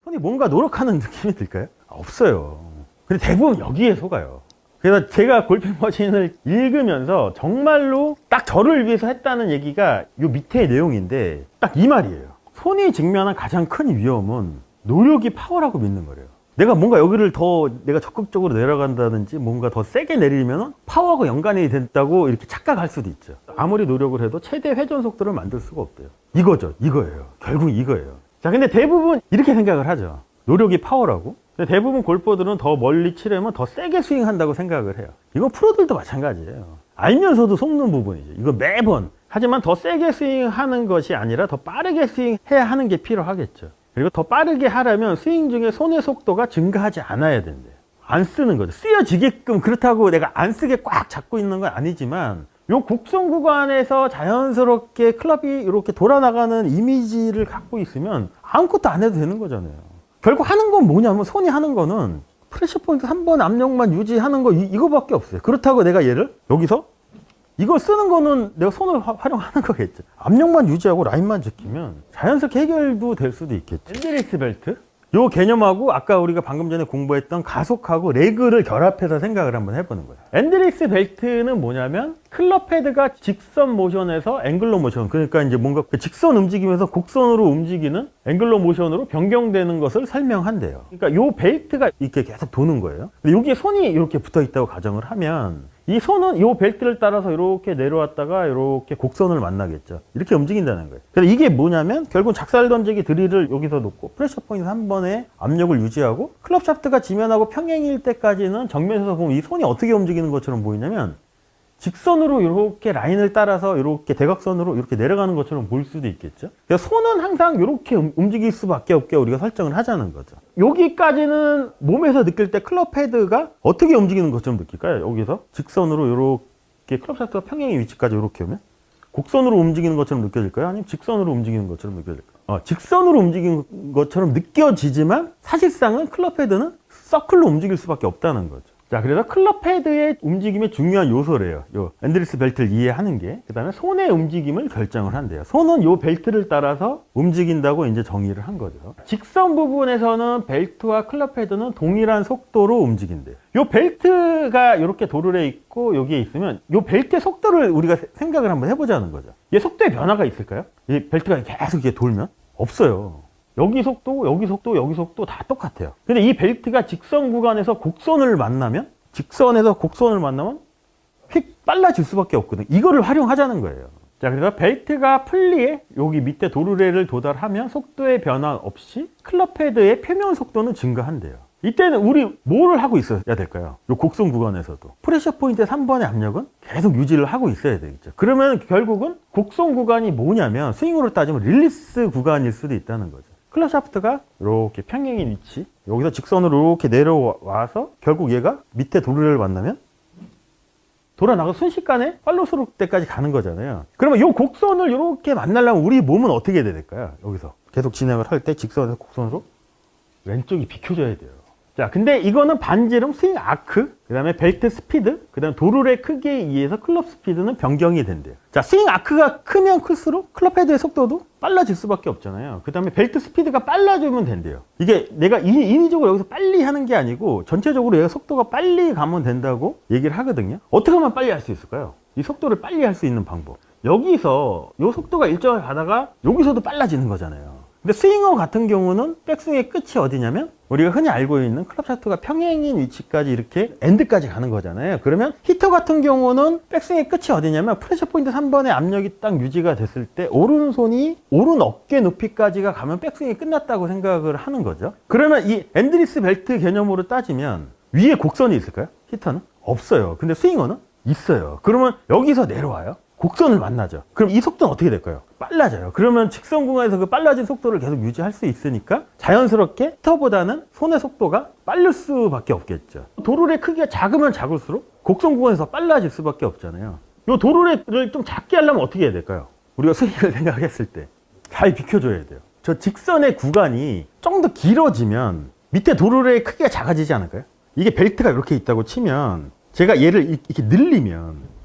손이 뭔가 노력하는 느낌이 들까요? 없어요. 근데 대부분 여기에 속아요. 그래서 제가 골프머신을 읽으면서 정말로 딱 저를 위해서 했다는 얘기가 요 밑에 내용인데 딱 이 말이에요. 손이 직면한 가장 큰 위험은 노력이 파워라고 믿는 거래요. 내가 뭔가 여기를 더 내가 적극적으로 내려간다든지 뭔가 더 세게 내리면 파워가 연관이 된다고 이렇게 착각할 수도 있죠. 아무리 노력을 해도 최대 회전 속도를 만들 수가 없대요. 이거예요. 결국 이거예요. 자, 근데 대부분 이렇게 생각을 하죠. 노력이 파워라고. 근데 대부분 골퍼들은 더 멀리 치려면 더 세게 스윙한다고 생각을 해요. 이건 프로들도 마찬가지예요. 알면서도 속는 부분이죠. 이거 매번. 하지만 더 세게 스윙하는 것이 아니라 더 빠르게 스윙해야 하는 게 필요하겠죠. 그리고 더 빠르게 하려면 스윙 중에 손의 속도가 증가하지 않아야 된대요. 안 쓰는 거죠. 쓰여지게끔. 그렇다고 내가 안 쓰게 꽉 잡고 있는 건 아니지만 요 곡선 구간에서 자연스럽게 클럽이 이렇게 돌아나가는 이미지를 갖고 있으면 아무것도 안 해도 되는 거잖아요. 결국 하는 건 뭐냐면 손이 하는 거는 프레셔 포인트 3번 압력만 유지하는 거 이거밖에 없어요. 그렇다고 내가 얘를 여기서 이거 쓰는 거는 내가 손을 활용하는 거겠죠. 압력만 유지하고 라인만 지키면 자연스럽게 해결도 될 수도 있겠죠. 앤드리스 벨트? 요 개념하고 아까 우리가 방금 전에 공부했던 가속하고 레그를 결합해서 생각을 한번 해보는 거예요. 앤드리스 벨트는 뭐냐면 클럽 헤드가 직선 모션에서 앵글러 모션, 그러니까 이제 뭔가 직선 움직임에서 곡선으로 움직이는 앵글러 모션으로 변경되는 것을 설명한대요. 그러니까 요 벨트가 이렇게 계속 도는 거예요. 근데 여기에 손이 이렇게 붙어 있다고 가정을 하면 이 손은 이 벨트를 따라서 이렇게 내려왔다가 이렇게 곡선을 만나겠죠. 이렇게 움직인다는 거예요. 그래서 이게 뭐냐면 결국 작살 던지기 드릴을 여기서 놓고 프레셔 포인트 한 번에 압력을 유지하고 클럽 샤프트가 지면하고 평행일 때까지는 정면에서 보면 이 손이 어떻게 움직이는 것처럼 보이냐면 직선으로 이렇게 라인을 따라서 이렇게 대각선으로 이렇게 내려가는 것처럼 보일 수도 있겠죠. 그래서 손은 항상 이렇게 움직일 수밖에 없게 우리가 설정을 하자는 거죠. 여기까지는 몸에서 느낄 때 클럽 헤드가 어떻게 움직이는 것처럼 느낄까요? 여기서 직선으로 이렇게 클럽 샤프트가 평행의 위치까지 이렇게 오면 곡선으로 움직이는 것처럼 느껴질까요? 아니면 직선으로 움직이는 것처럼 느껴질까요? 직선으로 움직이는 것처럼 느껴지지만 사실상은 클럽 헤드는 서클로 움직일 수밖에 없다는 거죠. 자, 그래서 클럽 헤드의 움직임의 중요한 요소래요. 요 앤드리스 벨트를 이해하는 게. 그 다음에 손의 움직임을 결정을 한대요. 손은 요 벨트를 따라서 움직인다고 이제 정의를 한 거죠. 직선 부분에서는 벨트와 클럽 헤드는 동일한 속도로 움직인대요. 요 벨트가 이렇게 도르래 있고 여기에 있으면 요 벨트의 속도를 우리가 생각을 한번 해보자는 거죠. 얘 속도에 변화가 있을까요? 이 벨트가 계속 이렇게 돌면? 없어요. 여기 속도, 여기 속도, 여기 속도 다 똑같아요. 근데 이 벨트가 직선 구간에서 곡선을 만나면 휙 빨라질 수밖에 없거든요. 이거를 활용하자는 거예요. 자, 그래서 벨트가 플리에 여기 밑에 도르래를 도달하면 속도의 변화 없이 클럽 헤드의 표면 속도는 증가한대요. 이때는 우리 뭐를 하고 있어야 될까요? 이 곡선 구간에서도 프레셔 포인트 3번의 압력은 계속 유지를 하고 있어야 되겠죠. 그러면 결국은 곡선 구간이 뭐냐면 스윙으로 따지면 릴리스 구간일 수도 있다는 거죠. 클럽 샤프트가 이렇게 평행인 위치, 여기서 직선으로 이렇게 내려와서 결국 얘가 밑에 도르래를 만나면 돌아나가 순식간에 팔로스루 때까지 가는 거잖아요. 그러면 이 곡선을 이렇게 만나려면 우리 몸은 어떻게 해야 될까요? 여기서 계속 진행을 할 때 직선에서 곡선으로 왼쪽이 비켜줘야 돼요. 자, 근데 이거는 반지름, 스윙 아크, 그 다음에 벨트 스피드, 그 다음에 도르래 크기에 의해서 클럽 스피드는 변경이 된대요. 자, 스윙 아크가 크면 클수록 클럽 헤드의 속도도 빨라질 수밖에 없잖아요. 그 다음에 벨트 스피드가 빨라지면 된대요. 이게 내가 인위적으로 여기서 빨리 하는 게 아니고 전체적으로 얘가 속도가 빨리 가면 된다고 얘기를 하거든요. 어떻게 하면 빨리 할 수 있을까요? 이 속도를 빨리 할 수 있는 방법. 여기서 이 속도가 일정하게 가다가 여기서도 빨라지는 거잖아요. 근데 스윙어 같은 경우는 백스윙의 끝이 어디냐면 우리가 흔히 알고 있는 클럽 샤프트가 평행인 위치까지 이렇게 엔드까지 가는 거잖아요. 그러면 히터 같은 경우는 백스윙의 끝이 어디냐면 프레셔 포인트 3번의 압력이 딱 유지가 됐을 때 오른손이 오른 어깨 높이까지가 가면 백스윙이 끝났다고 생각을 하는 거죠. 그러면 이 앤드리스 벨트 개념으로 따지면 위에 곡선이 있을까요? 히터는? 없어요. 근데 스윙어는? 있어요. 그러면 여기서 내려와요. 곡선을 만나죠. 그럼 이 속도는 어떻게 될까요? 빨라져요. 그러면 직선 구간에서 그 빨라진 속도를 계속 유지할 수 있으니까 자연스럽게 히터보다는 손의 속도가 빠를 수밖에 없겠죠. 도르래 크기가 작으면 작을수록 곡선 구간에서 빨라질 수밖에 없잖아요. 이 도르래를 좀 작게 하려면 어떻게 해야 될까요? 우리가 스윙을 생각했을 때 잘 비켜줘야 돼요. 저 직선의 구간이 좀 더 길어지면 밑에 도르래의 크기가 작아지지 않을까요? 이게 벨트가 이렇게 있다고 치면 제가 얘를 이렇게 늘리면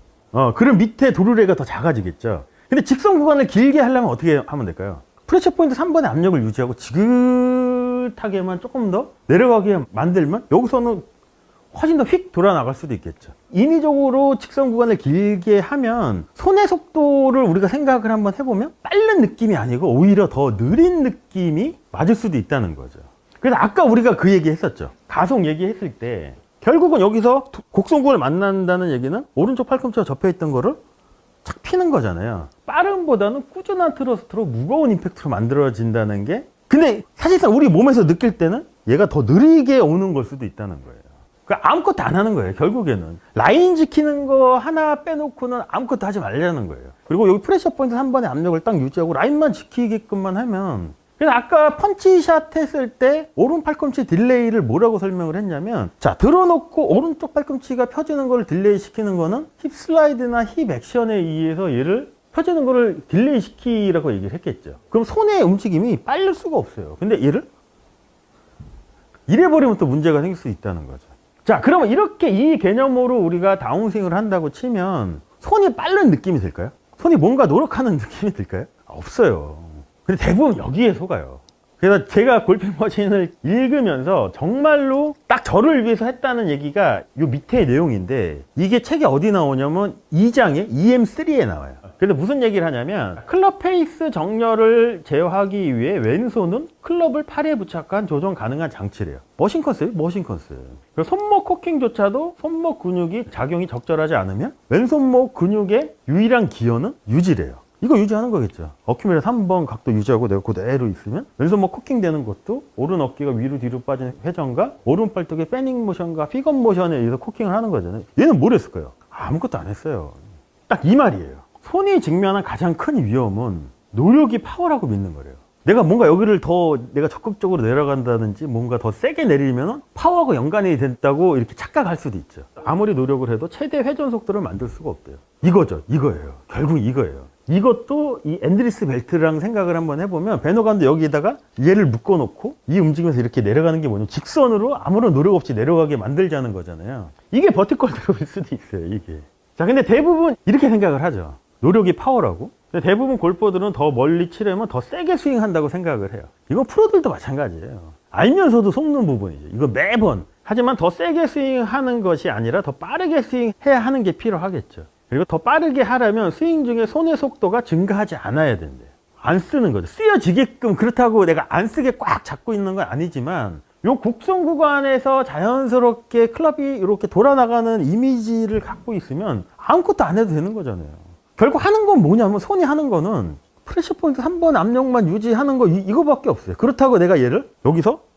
그럼 밑에 도르래가 더 작아지겠죠. 근데 직선 구간을 길게 하려면 어떻게 하면 될까요? 프레셔 포인트 3번의 압력을 유지하고 지그시 느긋하게만 조금 더 내려가게 만들면 여기서는 훨씬 더 휙 돌아 나갈 수도 있겠죠. 인위적으로 직선 구간을 길게 하면 손의 속도를 우리가 생각을 한번 해보면 빠른 느낌이 아니고 오히려 더 느린 느낌이 맞을 수도 있다는 거죠. 그래서 아까 우리가 그 얘기 했었죠. 가속 얘기했을 때 결국은 여기서 곡선 구간을 만난다는 얘기는 오른쪽 팔꿈치가 접혀 있던 거를 착 피는 거잖아요. 빠름보다는 꾸준한 트러스트로 무거운 임팩트로 만들어진다는 게, 근데 사실상 우리 몸에서 느낄 때는 얘가 더 느리게 오는 걸 수도 있다는 거예요. 그러니까 아무것도 안 하는 거예요. 결국에는 라인 지키는 거 하나 빼놓고는 아무것도 하지 말라는 거예요. 그리고 여기 프레셔 포인트 3번의 압력을 딱 유지하고 라인만 지키게끔만 하면, 그래서 아까 펀치샷 했을 때 오른 팔꿈치 딜레이를 뭐라고 설명을 했냐면, 자, 들어놓고 오른쪽 팔꿈치가 펴지는 걸 딜레이 시키는 거는 힙 슬라이드나 힙 액션에 의해서 얘를 펴지는 거를 딜레이 시키라고 얘기를 했겠죠. 그럼 손의 움직임이 빠를 수가 없어요. 근데 얘를 이래버리면 또 문제가 생길 수 있다는 거죠. 자, 그러면 이렇게 이 개념으로 우리가 다운스윙을 한다고 치면 손이 빠른 느낌이 들까요? 손이 뭔가 노력하는 느낌이 들까요? 없어요. 근데 대부분 여기에 속아요. 그래서 제가 골핑 머신을 읽으면서 정말로 딱 저를 위해서 했다는 얘기가 요 밑에 내용인데, 이게 책에 어디 나오냐면 2장에 EM3에 나와요. 그래서 무슨 얘기를 하냐면, 클럽 페이스 정렬을 제어하기 위해 왼손은 클럽을 팔에 부착한 조정 가능한 장치래요. 머신 컨셉, 머신 컨셉. 손목 코킹조차도 손목 근육이 작용이 적절하지 않으면 왼손목 근육의 유일한 기여는 유지래요. 이거 유지하는 거겠죠. 어큐뮬레이터 3번 각도 유지하고 내가 그대로 있으면 왼손목 코킹 되는 것도 오른 어깨가 위로 뒤로 빠진 회전과 오른 팔뚝의 패닝 모션과 피건 모션에 의해서 코킹을 하는 거잖아요. 얘는 뭘 했을까요? 아무것도 안 했어요. 딱 이 말이에요. 손이 직면한 가장 큰 위험은 노력이 파워라고 믿는 거래요. 내가 뭔가 여기를 더 내가 적극적으로 내려간다든지 뭔가 더 세게 내리면 파워하고 연관이 된다고 이렇게 착각할 수도 있죠. 아무리 노력을 해도 최대 회전 속도를 만들 수가 없대요. 이거죠. 이거예요. 결국 이거예요. 이것도 이 앤드리스 벨트랑 생각을 한번 해보면, 베너간도 여기에다가 얘를 묶어놓고 이 움직임에서 이렇게 내려가는 게 뭐냐면 직선으로 아무런 노력 없이 내려가게 만들자는 거잖아요. 이게 버티컬 드롭일 수도 있어요, 이게. 자, 근데 대부분 이렇게 생각을 하죠. 노력이 파워라고. 근데 대부분 골퍼들은 더 멀리 치려면 더 세게 스윙한다고 생각을 해요. 이건 프로들도 마찬가지예요. 알면서도 속는 부분이죠. 이거 매번. 하지만 더 세게 스윙하는 것이 아니라 더 빠르게 스윙해야 하는 게 필요하겠죠. 그리고 더 빠르게 하려면 스윙 중에 손의 속도가 증가하지 않아야 된대요. 안 쓰는 거죠. 쓰여지게끔, 그렇다고 내가 안 쓰게 꽉 잡고 있는 건 아니지만, 요 곡선 구간에서 자연스럽게 클럽이 이렇게 돌아나가는 이미지를 갖고 있으면 아무것도 안 해도 되는 거잖아요. 결국 하는 건 뭐냐면, 손이 하는 거는 프레셔 포인트 3번 압력만 유지하는 거 이거밖에 없어요. 그렇다고 내가 얘를 여기서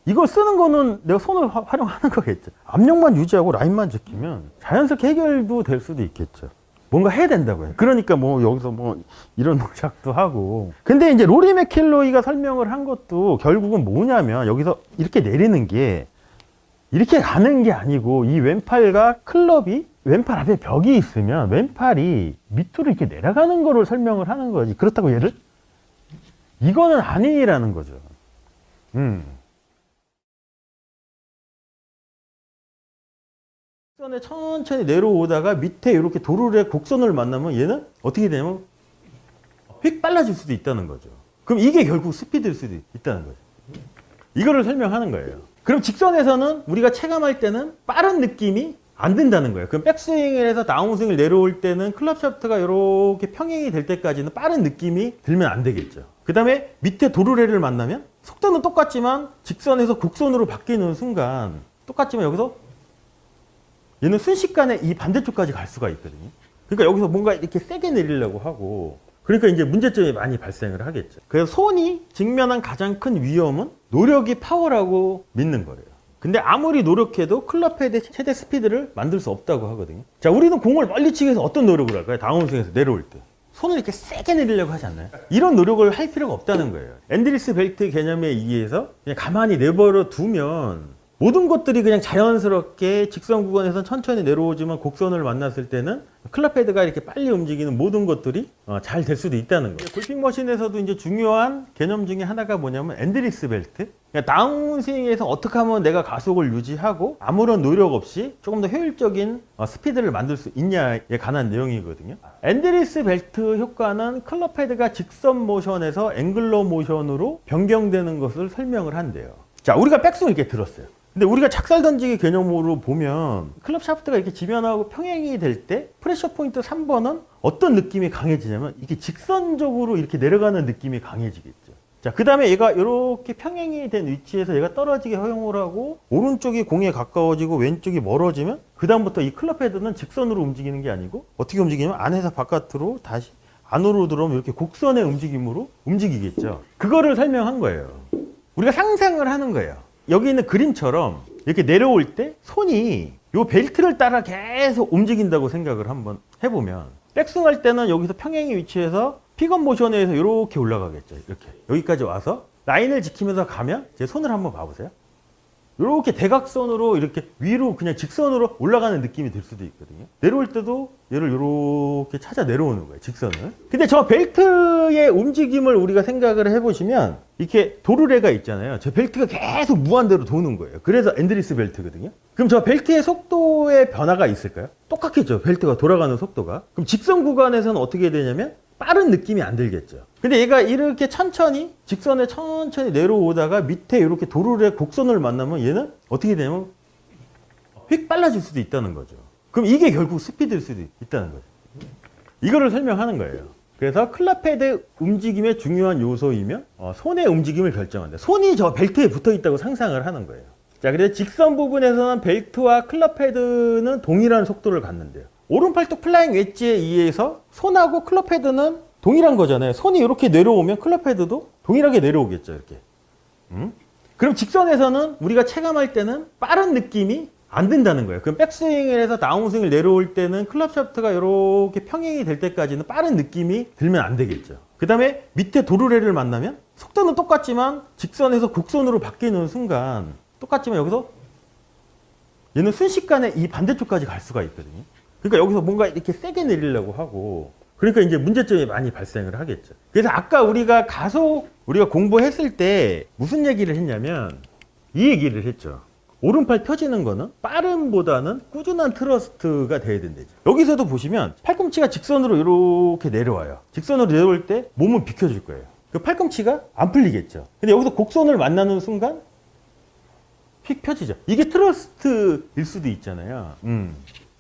이거 쓰는 거는 내가 손을 활용하는 거겠죠. 압력만 유지하고 라인만 지키면 자연스럽게 해결도 될 수도 있겠죠. 뭔가 해야 된다고요. 그러니까 뭐 여기서 뭐 이런 동작도 하고. 근데 이제 로리 맥킬로이가 설명을 한 것도 결국은 뭐냐면, 여기서 이렇게 내리는 게 이렇게 가는 게 아니고, 이 왼팔과 클럽이 왼팔 앞에 벽이 있으면 왼팔이 밑으로 이렇게 내려가는 거를 설명을 하는 거지. 그렇다고 얘를 이거는 아니라는 거죠. 곡선에 천천히 내려오다가 밑에 이렇게 도르래 곡선을 만나면 얘는 어떻게 되냐면 휙 빨라질 수도 있다는 거죠. 그럼 이게 결국 스피드일 수도 있다는 거죠. 이거를 설명하는 거예요. 그럼 직선에서는 우리가 체감할 때는 빠른 느낌이 안 든다는 거예요. 그럼 백스윙을 해서 다운스윙을 내려올 때는 클럽 샤프트가 이렇게 평행이 될 때까지는 빠른 느낌이 들면 안 되겠죠. 그 다음에 밑에 도르래를 만나면 속도는 똑같지만 직선에서 곡선으로 바뀌는 순간 똑같지만 여기서 얘는 순식간에 이 반대쪽까지 갈 수가 있거든요. 그러니까 여기서 뭔가 이렇게 세게 내리려고 하고, 그러니까 이제 문제점이 많이 발생을 하겠죠. 그래서 손이 직면한 가장 큰 위험은 노력이 파워라고 믿는 거예요. 근데 아무리 노력해도 클럽 헤드의 최대 스피드를 만들 수 없다고 하거든요. 자, 우리는 공을 멀리 치기 위해서 어떤 노력을 할까요? 다운스윙에서 내려올 때. 손을 이렇게 세게 내리려고 하지 않나요? 이런 노력을 할 필요가 없다는 거예요. 앤드리스 벨트 개념에 의해서 그냥 가만히 내버려 두면 모든 것들이 그냥 자연스럽게 직선 구간에서 천천히 내려오지만 곡선을 만났을 때는 클럽 헤드가 이렇게 빨리 움직이는 모든 것들이 잘 될 수도 있다는 거예요. 골핑 머신에서도 이제 중요한 개념 중에 하나가 뭐냐면 엔드리스 벨트. 그러니까 다운스윙에서 어떻게 하면 내가 가속을 유지하고 아무런 노력 없이 조금 더 효율적인 스피드를 만들 수 있냐에 관한 내용이거든요. 엔드리스 벨트 효과는 클럽 헤드가 직선 모션에서 앵글러 모션으로 변경되는 것을 설명을 한대요. 자, 우리가 백스윙 이렇게 들었어요. 근데 우리가 작살 던지기 개념으로 보면 클럽 샤프트가 이렇게 지면하고 평행이 될 때 프레셔 포인트 3번은 어떤 느낌이 강해지냐면 이게 직선적으로 이렇게 내려가는 느낌이 강해지겠죠. 자, 그 다음에 얘가 이렇게 평행이 된 위치에서 얘가 떨어지게 허용을 하고 오른쪽이 공에 가까워지고 왼쪽이 멀어지면 그 다음부터 이 클럽 헤드는 직선으로 움직이는 게 아니고 어떻게 움직이냐면 안에서 바깥으로 다시 안으로 들어오면 이렇게 곡선의 움직임으로 움직이겠죠. 그거를 설명한 거예요. 우리가 상상을 하는 거예요. 여기 있는 그림처럼 이렇게 내려올 때 손이 이 벨트를 따라 계속 움직인다고 생각을 한번 해보면 백스윙 할 때는 여기서 평행의 위치에서 픽업 모션에서 이렇게 올라가겠죠. 이렇게 여기까지 와서 라인을 지키면서 가면 제 손을 한번 봐보세요. 이렇게 대각선으로 이렇게 위로 그냥 직선으로 올라가는 느낌이 들 수도 있거든요. 내려올 때도 얘를 이렇게 찾아 내려오는 거예요, 직선을. 근데 저 벨트의 움직임을 우리가 생각을 해보시면 이렇게 도르래가 있잖아요. 저 벨트가 계속 무한대로 도는 거예요. 그래서 엔드리스 벨트거든요. 그럼 저 벨트의 속도의 변화가 있을까요? 똑같겠죠, 벨트가 돌아가는 속도가. 그럼 직선 구간에서는 어떻게 되냐면 빠른 느낌이 안 들겠죠. 근데 얘가 이렇게 천천히 직선에 천천히 내려오다가 밑에 이렇게 도르래 곡선을 만나면 얘는 어떻게 되냐면 휙 빨라질 수도 있다는 거죠. 그럼 이게 결국 스피드일 수도 있다는 거죠. 이거를 설명하는 거예요. 그래서 클럽 헤드 움직임의 중요한 요소이며 손의 움직임을 결정한다. 손이 저 벨트에 붙어 있다고 상상을 하는 거예요. 자, 그래서 직선 부분에서는 벨트와 클럽 헤드는 동일한 속도를 갖는데요. 오른팔뚝 플라잉 웨지에 의해서 손하고 클럽 헤드는 동일한 거잖아요. 손이 이렇게 내려오면 클럽 헤드도 동일하게 내려오겠죠, 이렇게. 그럼 직선에서는 우리가 체감할 때는 빠른 느낌이 안 든다는 거예요. 그럼 백스윙을 해서 다운스윙을 내려올 때는 클럽 샤프트가 이렇게 평행이 될 때까지는 빠른 느낌이 들면 안 되겠죠. 그 다음에 밑에 도르래를 만나면 속도는 똑같지만 직선에서 곡선으로 바뀌는 순간 똑같지만 여기서 얘는 순식간에 이 반대쪽까지 갈 수가 있거든요. 그러니까 여기서 뭔가 이렇게 세게 내리려고 하고 그러니까 이제 문제점이 많이 발생을 하겠죠. 그래서 아까 우리가 우리가 공부했을 때 무슨 얘기를 했냐면 이 얘기를 했죠. 오른팔 펴지는 거는 빠름보다는 꾸준한 트러스트가 돼야 된대죠. 여기서도 보시면 팔꿈치가 직선으로 이렇게 내려와요. 직선으로 내려올 때 몸은 비켜줄 거예요. 그 팔꿈치가 안 풀리겠죠. 근데 여기서 곡선을 만나는 순간 휙 펴지죠. 이게 트러스트일 수도 있잖아요.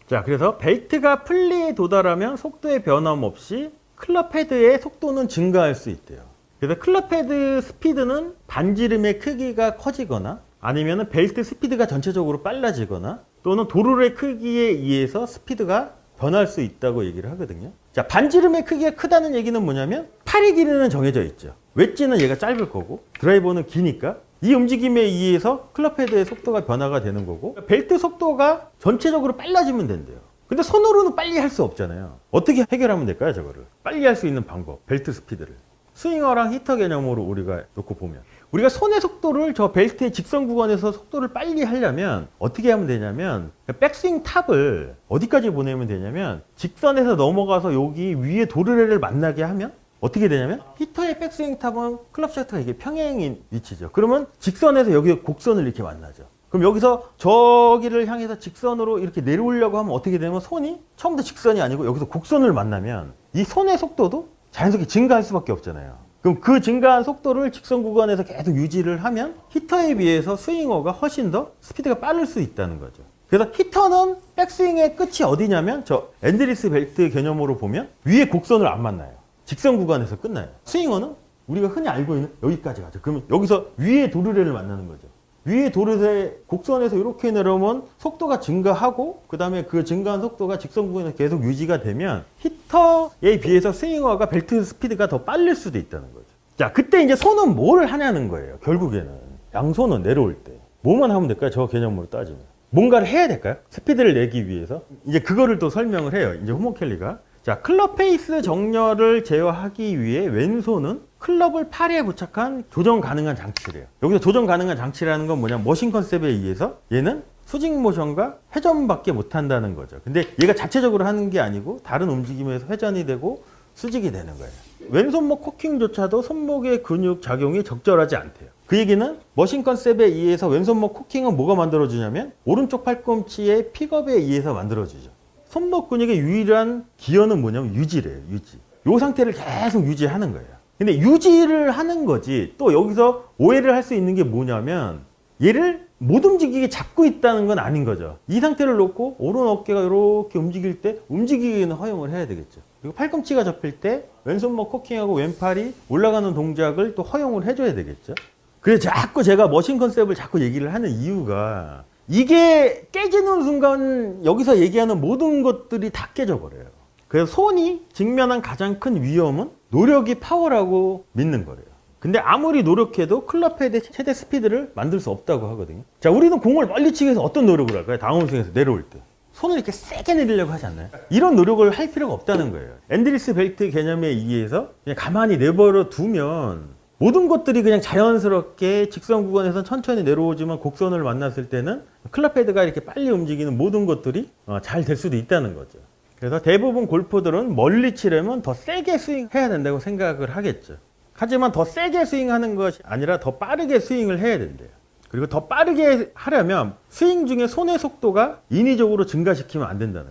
자, 그래서 벨트가 풀리에 도달하면 속도의 변함없이 클럽 헤드의 속도는 증가할 수 있대요. 그래서 클럽 헤드 스피드는 반지름의 크기가 커지거나 아니면 벨트 스피드가 전체적으로 빨라지거나 또는 도르의 크기에 의해서 스피드가 변할 수 있다고 얘기를 하거든요. 자, 반지름의 크기가 크다는 얘기는 뭐냐면 팔의 길이는 정해져 있죠. 웨지는 얘가 짧을 거고 드라이버는 기니까 이 움직임에 의해서 클럽 헤드의 속도가 변화가 되는 거고 벨트 속도가 전체적으로 빨라지면 된대요. 근데 손으로는 빨리 할 수 없잖아요. 어떻게 해결하면 될까요, 저거를? 빨리 할 수 있는 방법, 벨트 스피드를. 스윙어랑 히터 개념으로 우리가 놓고 보면 우리가 손의 속도를 저 벨트의 직선 구간에서 속도를 빨리 하려면 어떻게 하면 되냐면 백스윙 탑을 어디까지 보내면 되냐면 직선에서 넘어가서 여기 위에 도르래를 만나게 하면 어떻게 되냐면 히터의 백스윙 탑은 클럽 샤프트가 이게 평행인 위치죠. 그러면 직선에서 여기 곡선을 이렇게 만나죠. 그럼 여기서 저기를 향해서 직선으로 이렇게 내려오려고 하면 어떻게 되냐면 손이 처음부터 직선이 아니고 여기서 곡선을 만나면 이 손의 속도도 자연스럽게 증가할 수밖에 없잖아요. 그럼 그 증가한 속도를 직선 구간에서 계속 유지를 하면 히터에 비해서 스윙어가 훨씬 더 스피드가 빠를 수 있다는 거죠. 그래서 히터는 백스윙의 끝이 어디냐면 저 엔드리스 벨트 개념으로 보면 위에 곡선을 안 만나요. 직선 구간에서 끝나요. 스윙어는 우리가 흔히 알고 있는 여기까지 가죠. 그러면 여기서 위에 도르래를 만나는 거죠. 위에 도르래 곡선에서 이렇게 내려오면 속도가 증가하고 그 다음에 그 증가한 속도가 직선 구간에서 계속 유지가 되면 히터에 비해서 스윙어가 벨트 스피드가 더 빠를 수도 있다는 거죠. 자, 그때 이제 손은 뭘 하냐는 거예요. 결국에는 양손은 내려올 때 뭐만 하면 될까요? 저 개념으로 따지면 뭔가를 해야 될까요? 스피드를 내기 위해서 이제 그거를 또 설명을 해요. 이제 호모 켈리가 자, 클럽 페이스 정렬을 제어하기 위해 왼손은 클럽을 팔에 부착한 조정 가능한 장치래요. 여기서 조정 가능한 장치라는 건 뭐냐, 머신 컨셉에 의해서 얘는 수직 모션과 회전밖에 못한다는 거죠. 근데 얘가 자체적으로 하는 게 아니고 다른 움직임에서 회전이 되고 수직이 되는 거예요. 왼손목 코킹조차도 손목의 근육 작용이 적절하지 않대요. 그 얘기는 머신 컨셉에 의해서 왼손목 코킹은 뭐가 만들어주냐면 오른쪽 팔꿈치의 픽업에 의해서 만들어주죠. 손목 근육의 유일한 기여는 뭐냐면 유지래요. 유지. 이 상태를 계속 유지하는 거예요. 근데 유지를 하는 거지, 또 여기서 오해를 할 수 있는 게 뭐냐면 얘를 못 움직이게 잡고 있다는 건 아닌 거죠. 이 상태를 놓고 오른 어깨가 이렇게 움직일 때 움직이기는 허용을 해야 되겠죠. 그리고 팔꿈치가 접힐 때 왼손목 코킹하고 왼팔이 올라가는 동작을 또 허용을 해줘야 되겠죠. 그래서 자꾸 제가 머신 컨셉을 자꾸 얘기를 하는 이유가, 이게 깨지는 순간 여기서 얘기하는 모든 것들이 다 깨져버려요. 그래서 손이 직면한 가장 큰 위험은 노력이 파워라고 믿는 거래요. 근데 아무리 노력해도 클럽헤드의 최대 스피드를 만들 수 없다고 하거든요. 자, 우리는 공을 멀리 치기 위해서 어떤 노력을 할까요? 다운스윙에서 내려올 때 손을 이렇게 세게 내리려고 하지 않나요? 이런 노력을 할 필요가 없다는 거예요. 앤드리스 벨트 개념에 의해서 그냥 가만히 내버려 두면 모든 것들이 그냥 자연스럽게 직선 구간에서 천천히 내려오지만 곡선을 만났을 때는 클럽헤드가 이렇게 빨리 움직이는 모든 것들이 잘 될 수도 있다는 거죠. 그래서 대부분 골퍼들은 멀리 치려면 더 세게 스윙해야 된다고 생각을 하겠죠. 하지만 더 세게 스윙하는 것이 아니라 더 빠르게 스윙을 해야 된대요. 그리고 더 빠르게 하려면 스윙 중에 손의 속도가 인위적으로 증가시키면 안 된다는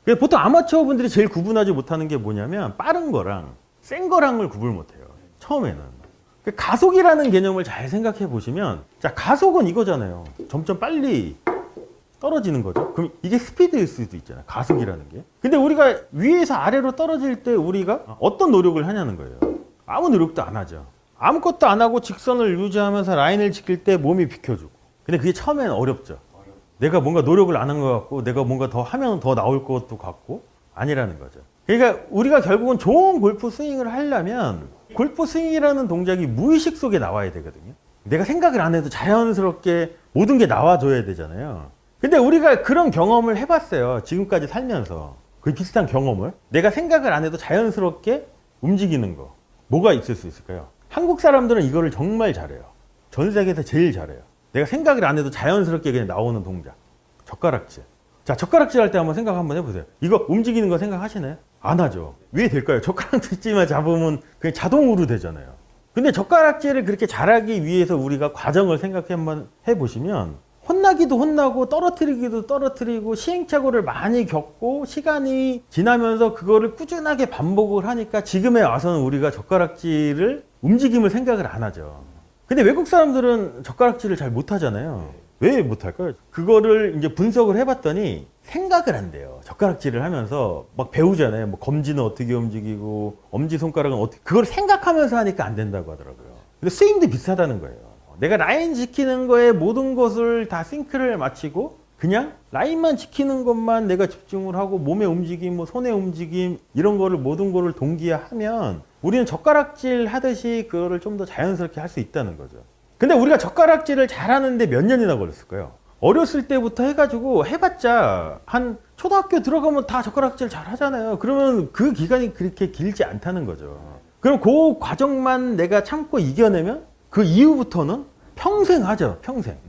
거죠. 보통 아마추어 분들이 제일 구분하지 못하는 게 뭐냐면 빠른 거랑 센 거랑을 구분 못해요. 처음에는. 가속이라는 개념을 잘 생각해 보시면, 자, 가속은 이거잖아요. 점점 빨리 떨어지는 거죠. 그럼 이게 스피드일 수도 있잖아요. 가속이라는 게. 근데 우리가 위에서 아래로 떨어질 때 우리가 어떤 노력을 하냐는 거예요. 아무 노력도 안 하죠. 아무것도 안 하고 직선을 유지하면서 라인을 지킬 때 몸이 비켜주고. 근데 그게 처음에는 어렵죠. 내가 뭔가 노력을 안 한 것 같고, 내가 뭔가 더 하면 더 나올 것도 같고, 아니라는 거죠. 그러니까 우리가 결국은 좋은 골프 스윙을 하려면 골프 스윙이라는 동작이 무의식 속에 나와야 되거든요. 내가 생각을 안 해도 자연스럽게 모든 게 나와줘야 되잖아요. 근데 우리가 그런 경험을 해봤어요. 지금까지 살면서. 그 비슷한 경험을. 내가 생각을 안 해도 자연스럽게 움직이는 거. 뭐가 있을 수 있을까요? 한국 사람들은 이거를 정말 잘해요. 전 세계에서 제일 잘해요. 내가 생각을 안 해도 자연스럽게 그냥 나오는 동작. 젓가락질. 자, 젓가락질 할 때 한번 생각 한번 해보세요. 이거 움직이는 거 생각하시나요? 안 하죠. 왜 될까요? 젓가락질만 잡으면 그냥 자동으로 되잖아요. 근데 젓가락질을 그렇게 잘하기 위해서 우리가 과정을 생각해 한번 해보시면, 혼나기도 혼나고 떨어뜨리기도 떨어뜨리고 시행착오를 많이 겪고 시간이 지나면서 그거를 꾸준하게 반복을 하니까 지금에 와서는 우리가 젓가락질을 움직임을 생각을 안 하죠. 근데 외국 사람들은 젓가락질을 잘 못하잖아요. 왜 못할까요? 그거를 이제 분석을 해봤더니 생각을 안 돼요. 젓가락질을 하면서 막 배우잖아요. 뭐 검지는 어떻게 움직이고 엄지손가락은 어떻게, 그걸 생각하면서 하니까 안 된다고 하더라고요. 근데 스윙도 비슷하다는 거예요. 내가 라인 지키는 거에 모든 것을 다 싱크를 마치고 그냥 라인만 지키는 것만 내가 집중을 하고 몸의 움직임, 뭐 손의 움직임 이런 거를 모든 거를 동기화하면 우리는 젓가락질 하듯이 그거를 좀 더 자연스럽게 할 수 있다는 거죠. 근데 우리가 젓가락질을 잘하는데 몇 년이나 걸렸을까요? 어렸을 때부터 해가지고 해봤자 한 초등학교 들어가면 다 젓가락질 잘 하잖아요. 그러면 그 기간이 그렇게 길지 않다는 거죠. 그럼 그 과정만 내가 참고 이겨내면 그 이후부터는 평생 하죠.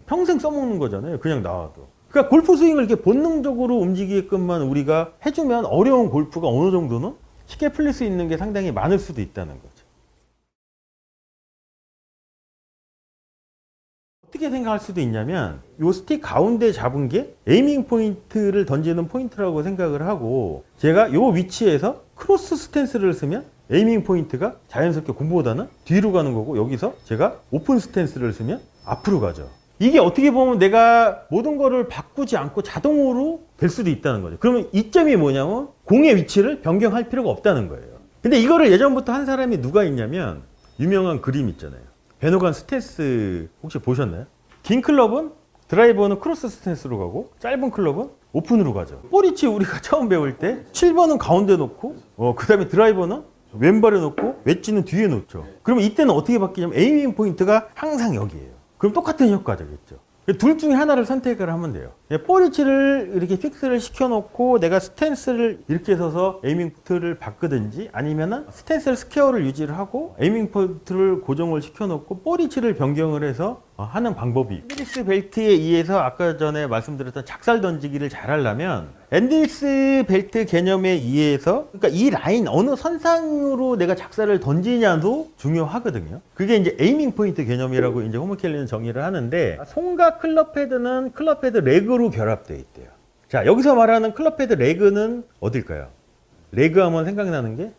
평생 써먹는 거잖아요. 그냥 나와도. 그러니까 골프 스윙을 이렇게 본능적으로 움직이게끔만 우리가 해주면 어려운 골프가 어느 정도는 쉽게 풀릴 수 있는 게 상당히 많을 수도 있다는 거죠. 어떻게 생각할 수도 있냐면 이 스틱 가운데 잡은 게 에이밍 포인트를 던지는 포인트라고 생각을 하고, 제가 이 위치에서 크로스 스탠스를 쓰면 에이밍 포인트가 자연스럽게 공보다는 뒤로 가는 거고, 여기서 제가 오픈 스탠스를 쓰면 앞으로 가죠. 이게 어떻게 보면 내가 모든 거를 바꾸지 않고 자동으로 될 수도 있다는 거죠. 그러면 이점이 뭐냐면 공의 위치를 변경할 필요가 없다는 거예요. 근데 이거를 예전부터 한 사람이 누가 있냐면 유명한 그림 있잖아요. 베노간 스탠스 혹시 보셨나요? 긴 클럽은 드라이버는 크로스 스탠스로 가고 짧은 클럽은 오픈으로 가죠. 볼위치 우리가 처음 배울 때 7번은 가운데 놓고 그 다음에 드라이버는 왼발에 놓고 웨지는 뒤에 놓죠. 그러면 이때는 어떻게 바뀌냐면 에이밍 포인트가 항상 여기예요. 그럼 똑같은 효과죠. 둘 중에 하나를 선택을 하면 돼요. 볼 위치를 이렇게 픽스를 시켜놓고 내가 스탠스를 이렇게 서서 에이밍 포트를 바꾸든지 아니면은 스탠스를 스퀘어를 유지를 하고 에이밍 포트를 고정을 시켜놓고 볼 위치를 변경을 해서 하는 방법이 앤드리스 벨트에 의해서 아까 전에 말씀드렸던 작살 던지기를 잘 하려면 앤드리스 벨트 개념에 의해서 그러니까 이 라인 어느 선상으로 내가 작살을 던지냐도 중요하거든요. 그게 이제 에이밍 포인트 개념이라고 이제 홈앤켈리는 정의를 하는데 손과 클럽 헤드는 클럽 헤드 레그로 결합되어 있대요. 자, 여기서 말하는 클럽 헤드 레그는 어딜까요? 레그 하면 생각나는 게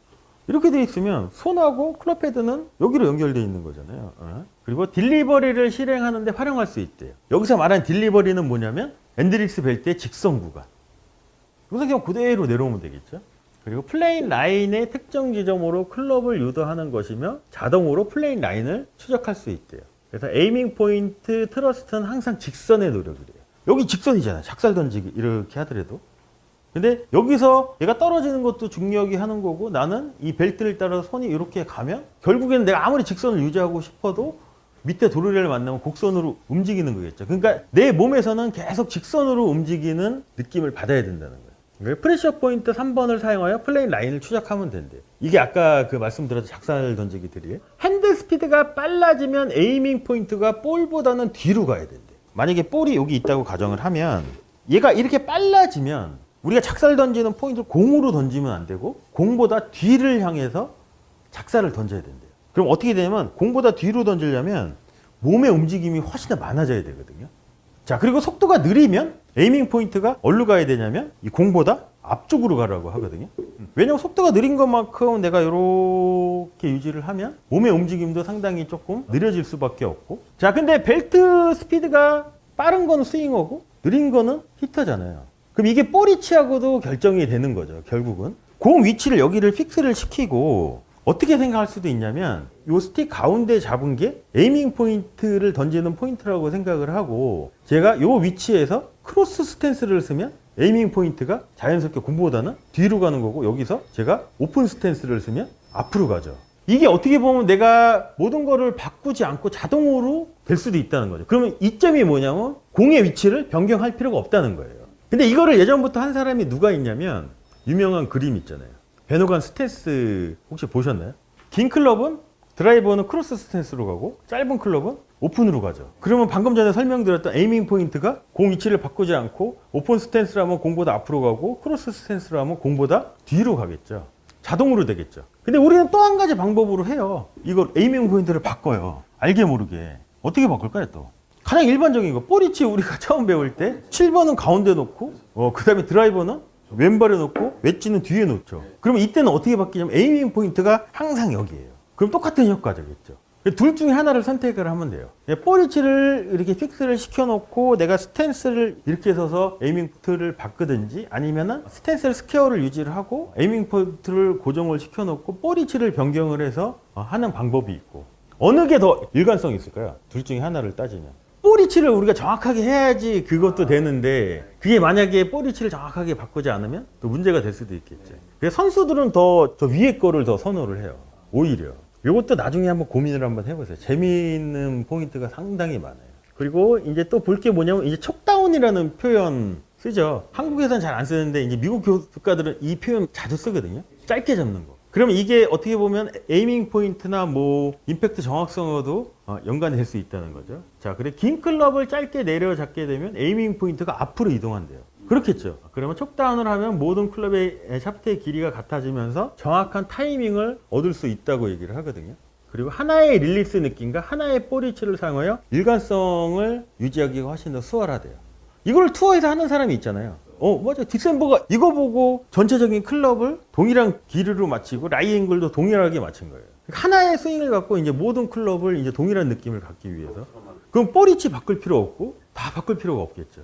이렇게 돼 있으면 손하고 클럽 헤드는 여기로 연결되어 있는 거잖아요. 그리고 딜리버리를 실행하는데 활용할 수 있대요. 여기서 말하는 딜리버리는 뭐냐면 앤드리스 벨트의 직선 구간. 여기서 그냥 그대로 내려오면 되겠죠. 그리고 플레인 라인의 특정 지점으로 클럽을 유도하는 것이며 자동으로 플레인 라인을 추적할 수 있대요. 그래서 에이밍 포인트 트러스트는 항상 직선의 노력이래요. 여기 직선이잖아요. 작살 던지기 이렇게 하더라도. 근데 여기서 얘가 떨어지는 것도 중력이 하는 거고 나는 이 벨트를 따라서 손이 이렇게 가면 결국에는 내가 아무리 직선을 유지하고 싶어도 밑에 도르래를 만나면 곡선으로 움직이는 거겠죠. 그러니까 내 몸에서는 계속 직선으로 움직이는 느낌을 받아야 된다는 거예요. 프레셔 포인트 3번을 사용하여 플레인 라인을 추적하면 된대요. 이게 아까 그 말씀드렸던 작살 던지기들이에요. 핸드 스피드가 빨라지면 에이밍 포인트가 볼보다는 뒤로 가야 된대요. 만약에 볼이 여기 있다고 가정을 하면 얘가 이렇게 빨라지면 우리가 작살 던지는 포인트를 공으로 던지면 안 되고 공보다 뒤를 향해서 작살을 던져야 된대요. 그럼 어떻게 되냐면 공보다 뒤로 던지려면 몸의 움직임이 훨씬 더 많아져야 되거든요. 자, 그리고 속도가 느리면 에이밍 포인트가 어디로 가야 되냐면 이 공보다 앞쪽으로 가라고 하거든요. 왜냐면 속도가 느린 것만큼 내가 이렇게 유지를 하면 몸의 움직임도 상당히 조금 느려질 수밖에 없고. 자, 근데 벨트 스피드가 빠른 거는 스윙어고 느린 거는 히터잖아요. 그럼 이게 볼 위치하고도 결정이 되는 거죠. 결국은 공 위치를 여기를 픽스를 시키고 어떻게 생각할 수도 있냐면 이 스틱 가운데 잡은 게 에이밍 포인트를 던지는 포인트라고 생각을 하고 제가 이 위치에서 크로스 스탠스를 쓰면 에이밍 포인트가 자연스럽게 공보다는 뒤로 가는 거고 여기서 제가 오픈 스탠스를 쓰면 앞으로 가죠. 이게 어떻게 보면 내가 모든 거를 바꾸지 않고 자동으로 될 수도 있다는 거죠. 그러면 이점이 뭐냐면 공의 위치를 변경할 필요가 없다는 거예요. 근데 이거를 예전부터 한 사람이 누가 있냐면 유명한 그림 있잖아요. 베노간 스탠스 혹시 보셨나요? 긴 클럽은 드라이버는 크로스 스탠스로 가고 짧은 클럽은 오픈으로 가죠. 그러면 방금 전에 설명드렸던 에이밍 포인트가 공 위치를 바꾸지 않고 오픈 스탠스로 하면 공보다 앞으로 가고 크로스 스탠스로 하면 공보다 뒤로 가겠죠. 자동으로 되겠죠. 근데 우리는 또 한 가지 방법으로 해요. 이걸 에이밍 포인트를 바꿔요. 알게 모르게. 어떻게 바꿀까요 또? 가장 일반적인 거, 볼 위치 우리가 처음 배울 때 7번은 가운데 놓고 그 다음에 드라이버는 왼발에 놓고 웨지는 뒤에 놓죠. 그러면 이때는 어떻게 바뀌냐면 에이밍 포인트가 항상 여기예요. 그럼 똑같은 효과적이겠죠. 둘 중에 하나를 선택을 하면 돼요. 볼 위치를 이렇게 픽스를 시켜놓고 내가 스탠스를 이렇게 서서 에이밍 포트를 바꾸든지 아니면은 스탠스를 스퀘어를 유지를 하고 에이밍 포트를 고정을 시켜놓고 볼 위치를 변경을 해서 하는 방법이 있고 어느 게 더 일관성이 있을까요? 둘 중에 하나를 따지면. 볼 위치를 우리가 정확하게 해야지 그것도 되는데 그게 만약에 볼 위치를 정확하게 바꾸지 않으면 또 문제가 될 수도 있겠죠. 그래서 선수들은 더 저 위에 거를 더 선호를 해요. 오히려. 이것도 나중에 한번 고민을 한번 해보세요. 재미있는 포인트가 상당히 많아요. 그리고 이제 또 볼 게 뭐냐면 이제 촉다운이라는 표현 쓰죠. 한국에서는 잘 안 쓰는데 이제 미국 교수가들은 이 표현 자주 쓰거든요. 짧게 잡는 거. 그러면 이게 어떻게 보면 에이밍 포인트나 뭐 임팩트 정확성과도 연관이 될 수 있다는 거죠. 자, 그래 긴 클럽을 짧게 내려잡게 되면 에이밍 포인트가 앞으로 이동한대요. 그렇겠죠. 그러면 촉다운을 하면 모든 클럽의 샤프트의 길이가 같아지면서 정확한 타이밍을 얻을 수 있다고 얘기를 하거든요. 그리고 하나의 릴리스 느낌과 하나의 볼 위치를 사용하여 일관성을 유지하기가 훨씬 더 수월하대요. 이걸 투어에서 하는 사람이 있잖아요. 맞아. 딕센버가 이거 보고 전체적인 클럽을 동일한 길이로 맞추고 라이 앵글도 동일하게 맞춘 거예요. 하나의 스윙을 갖고 이제 모든 클럽을 이제 동일한 느낌을 갖기 위해서. 그럼 볼 위치 바꿀 필요 없고 다 바꿀 필요가 없겠죠.